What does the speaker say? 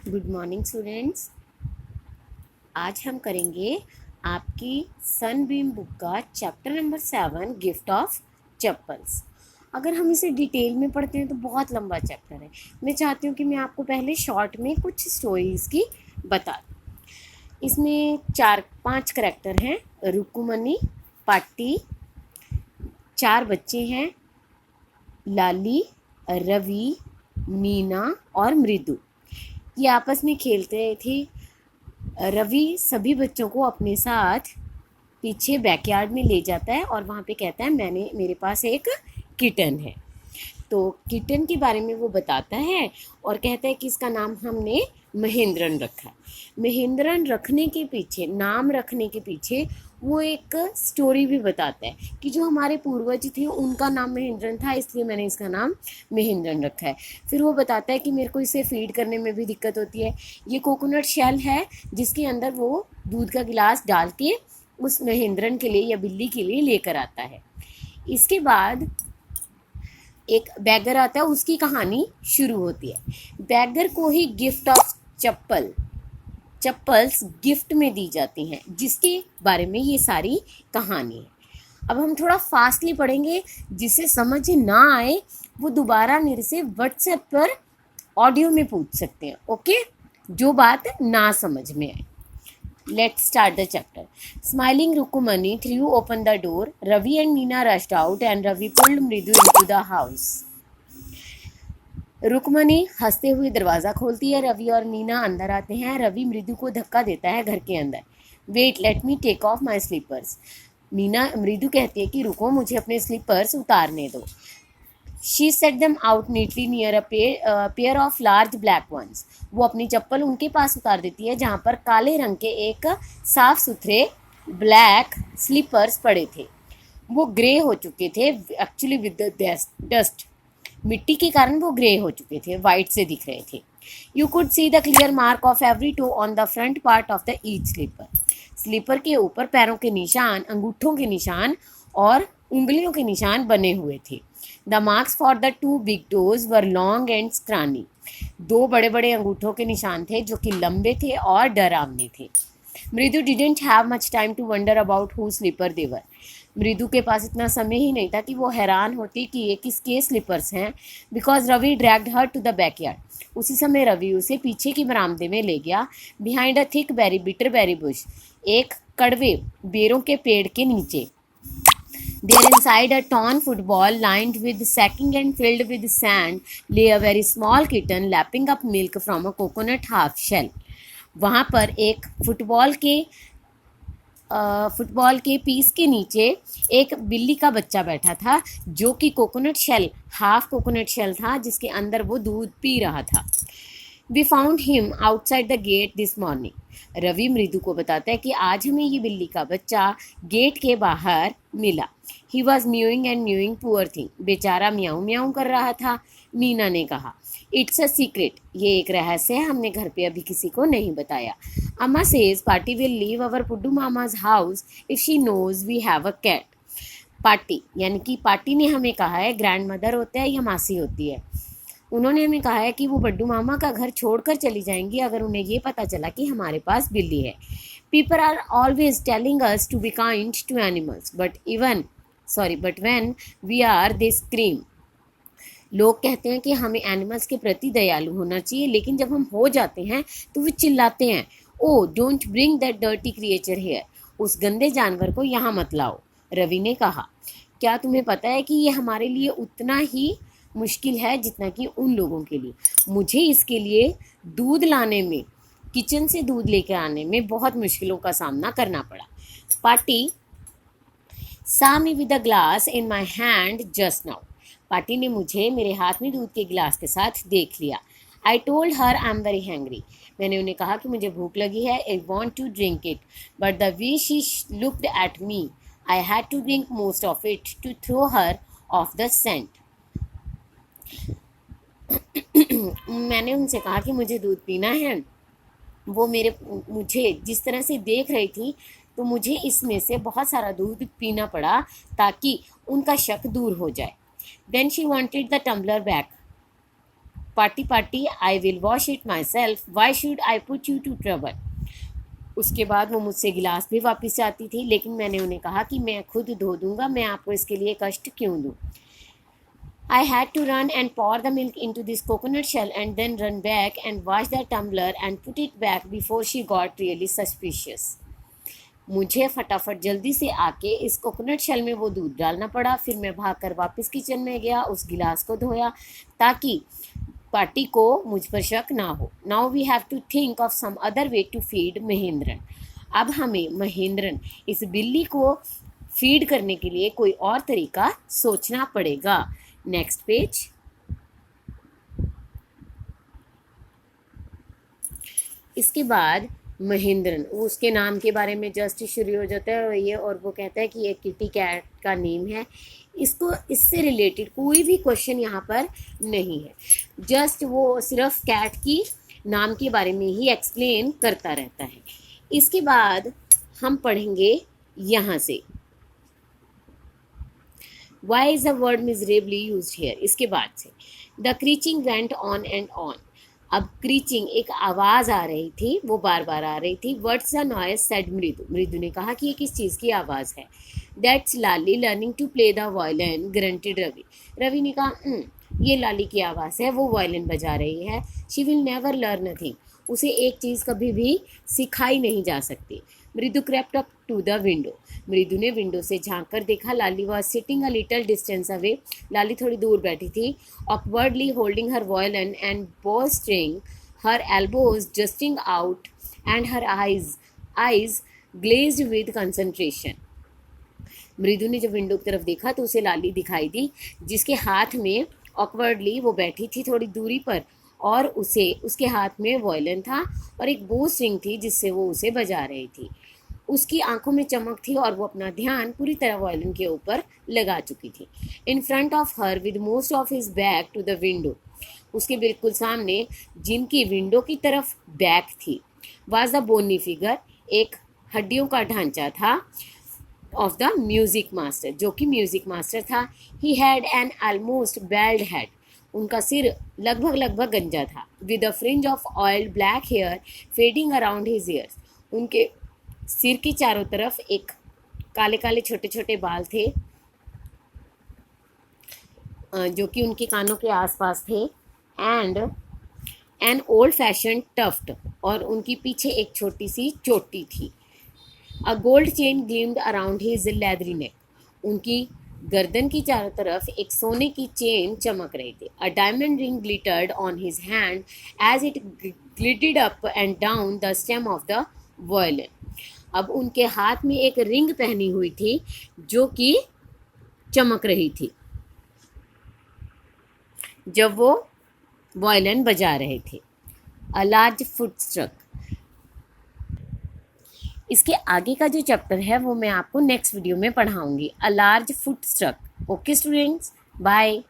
Good morning students. आज हम करेंगे आपकी सनबीम बुक का chapter number 7 gift of chappals. अगर हम इसे डिटेल में पढ़ते हैं तो बहुत लंबा चैप्टर है। मैं चाहती हूँ कि मैं आपको पहले शॉर्ट में कुछ स्टोरीज की बता दूँ। इसमें 4-5 करैक्टर हैं। रुकुमनी, पाटी, 4 बच्चे हैं, लाली, रवि, मीना और मृदु। ये आपस में खेलते थे। रवि सभी बच्चों को अपने साथ पीछे बैकयार्ड में ले जाता है और वहाँ पे कहता है मेरे पास एक किटन है। तो किटन के बारे में वो बताता है और कहता है कि इसका नाम हमने महेंद्रन रखा है। महेंद्रन रखने के पीछे, नाम रखने के पीछे वो एक स्टोरी भी बताता है कि जो हमारे पूर्वज थे उनका नाम महेंद्रन था, इसलिए मैंने इसका नाम महेंद्रन रखा है। फिर वो बताता है कि मेरे को इसे फीड करने में भी दिक्कत होती है। ये कोकोनट शेल है जिसके अंदर वो दूध का गिलास डाल के उस महेंद्रन के लिए या बिल्ली के लिए लेकर आता है। इसके बाद एक बैगर आता है, उसकी कहानी शुरू होती है। बैगर को ही गिफ्ट ऑफ चप्पल्स गिफ्ट में दी जाती हैं, जिसके बारे में ये सारी कहानी है। अब हम थोड़ा फास्टली पढ़ेंगे, जिसे समझ ना आए वो दोबारा मेरे से व्हाट्सएप पर ऑडियो में पूछ सकते हैं। ओके, जो बात ना समझ में आए। Let's start the chapter. Smiling Rukumani threw open the door. Ravi and Meena rushed out and Ravi pulled Mridu into the house. Rukmani हंसते हुए दरवाज़ा खोलती है। रवि और मीना अंदर आते हैं। रवि मृदु को धक्का देता है घर के अंदर। Wait, let me take off my slippers. Mridu कहती है कि रुको, मुझे अपने स्लीपर्स उतारने दो। She set them out neatly near a pair of large black ones. वो अपनी चप्पल उनके पास उतार देती है जहाँ पर काले रंग के एक साफ सुथरे ब्लैक स्लीपर्स पड़े थे। वो ग्रे हो चुके थे एक्चुअली विद द डस्ट। मिट्टी के कारण वो ग्रे हो चुके थे, वाइट से दिख रहे थे। You could see the clear mark of every toe on the front part of the each slipper. Slipper के ऊपर पैरों के निशान, अंगूठों के निशान और उंगलियों के निशान बने हुए थे। The marks for the two big toes were long and scrawny. 2 बड़े बड़े अंगूठों के निशान थे जो कि लंबे थे और डरावने थे। मृदु didn't have much time to wonder about whose slipper they were. मृदु के पास इतना समय ही नहीं था कि वो हैरान होती कि ये किसके स्लीपर्स हैं। Because Ravi dragged her to the backyard. उसी समय रवि उसे पीछे की बरामदे में ले गया। Behind a thick bitter berry bush. एक कड़वे बेरों के पेड़ के नीचे। There inside a torn football lined with sacking and filled with sand lay a very small kitten lapping up milk from a coconut half shell. वहाँ पर एक football के पीस के नीचे एक बिल्ली का बच्चा बैठा था जो कि हाफ कोकोनट शेल था, जिसके अंदर वो दूध पी रहा था। We found him outside the gate this morning. Ravi मृदु को बताता है कि आज हमें ये बिल्ली का बच्चा गेट के बाहर मिला। He was mewing and mewing, poor thing. बेचारा म्याऊं म्याऊं कर रहा था। मीना ने कहा, It's a secret. ये एक रहस्य है, हमने घर पे अभी किसी को नहीं बताया। Amma says Party will leave our Puddu Mama's house if she knows we have a cat. Party यानी कि पार्टी ने हमें कहा है, ग्रैंड मदर होता है या मासी होती है, उन्होंने हमें कहा है कि वो बड्डू मामा का घर छोड़कर चली जाएंगी अगर उन्हें ये पता चला कि हमारे पास बिल्ली है। People are always telling us to be kind to animals, but when we are, they scream. लोग कहते हैं कि हमें एनिमल्स के प्रति दयालु होना चाहिए, लेकिन जब हम हो जाते हैं तो वे चिल्लाते हैं, oh don't bring that dirty creature here. उस गंदे जानवर को यहाँ मत लाओ। रवि ने कहा, क्या तुम्हें पता है कि ये हमारे लिए उतना ही मुश्किल है जितना कि उन लोगों के लिए। मुझे इसके लिए दूध लाने में, किचन से दूध लेकर आने में बहुत मुश्किलों का सामना करना पड़ा। Party saw me with a glass in my hand just now. Party ने मुझे मेरे हाथ में दूध के गिलास के साथ देख लिया। I told her I'm very hungry. मैंने उन्हें कहा कि मुझे भूख लगी है। I want to drink it. But the way she looked at me, I had to drink most of it to throw her off the scent. मैंने उनसे कहा कि मुझे दूध पीना है। वो मुझे जिस तरह से देख रही थी तो मुझे इसमें से बहुत सारा दूध पीना पड़ा ताकि उनका शक दूर हो जाए। Then she wanted the tumbler back. Party party, I will wash it myself, why should I put you to trouble. उसके बाद वो मुझसे गिलास भी वापस चाहती थी, लेकिन मैंने उन्हें कहा कि मैं खुद धो दूंगा, मैं आपको इसके लिए कष्ट क्यों दूँ। I had to run and pour the milk into this coconut shell and then run back and wash the tumbler and put it back before she got really suspicious. मुझे फटाफट जल्दी से आके इस कोकोनट शेल में वो दूध डालना पड़ा, फिर मैं भागकर वापस किचन में गया, उस गिलास को धोया ताकि पार्टी को मुझ पर शक ना हो। Now we have to think of some other way to feed Mahendran. अब हमें महेंद्रन इस बिल्ली को फीड करने के लिए कोई और तरीका सोचना पड़ेगा। Next page. इसके बाद महेंद्रन, उसके नाम के बारे में जस्ट शुरू हो जाता है ये, और वो कहता है कि ये किटी कैट का नेम है। इसको इससे रिलेटेड कोई भी क्वेश्चन यहाँ पर नहीं है, जस्ट वो सिर्फ कैट की नाम के बारे में ही एक्सप्लेन करता रहता है। इसके बाद हम पढ़ेंगे यहाँ से Why is the word miserably used here? इसके बाद से The creaking went on and on. अब क्रीचिंग एक आवाज़ आ रही थी, वो बार बार आ रही थी। What's the noise? said मृदु। मृदु ने कहा कि ये किस चीज़ की आवाज़ है। That's Lali learning to play the violin, grunted Ravi. Ravi ने कहा ये लाली की आवाज़ है, वो वायलिन बजा रही है। She will never learn nothing. उसे एक चीज़ कभी भी सिखाई नहीं जा सकती। मृदु crept up to the window. मृदु ने विंडो से झांक कर देखा। Lali was sitting a little distance away. Lali थोड़ी दूर बैठी थी। Awkwardly holding her violin and bow string, her elbows jutting out and her eyes glazed with concentration. Mridu ने जब विंडो की तरफ देखा तो उसे लाली दिखाई दी, जिसके हाथ में ऑकवर्डली वो बैठी थी थोड़ी दूरी पर, और उसके हाथ में वॉयलिन था और एक बो स्ट्रिंग थी जिससे वो उसे बजा रही थी। उसकी आंखों में चमक थी और वो अपना ध्यान पूरी तरह वायलिन के ऊपर लगा चुकी थी। In front of her with most of his back to the window, उसके बिल्कुल सामने जिनकी विंडो की तरफ बैक थी, वाज द बोनी फिगर, एक हड्डियों का ढांचा था, ऑफ द म्यूजिक मास्टर, जो कि म्यूजिक मास्टर था। He had an almost bald head, उनका सिर लगभग गंजा था। With a fringe of oiled black hair fading around his ears, उनके सिर की चारों तरफ एक काले काले छोटे छोटे बाल थे जो कि उनके कानों के आसपास थे। And an old fashion tuft, और उनकी पीछे एक छोटी सी चोटी थी। A gold chain gleamed around his leathery neck, उनकी गर्दन की चारों तरफ एक सोने की चेन चमक रही थी। A diamond ring glittered on his hand as it glided up and down the stem of the violin. अब उनके हाथ में एक रिंग पहनी हुई थी जो कि चमक रही थी जब वो वॉयलिन बजा रहे थे। अ लार्ज फुट स्ट्रक, इसके आगे का जो चैप्टर है वो मैं आपको नेक्स्ट वीडियो में पढ़ाऊंगी। A large foot struck. Okay students, bye.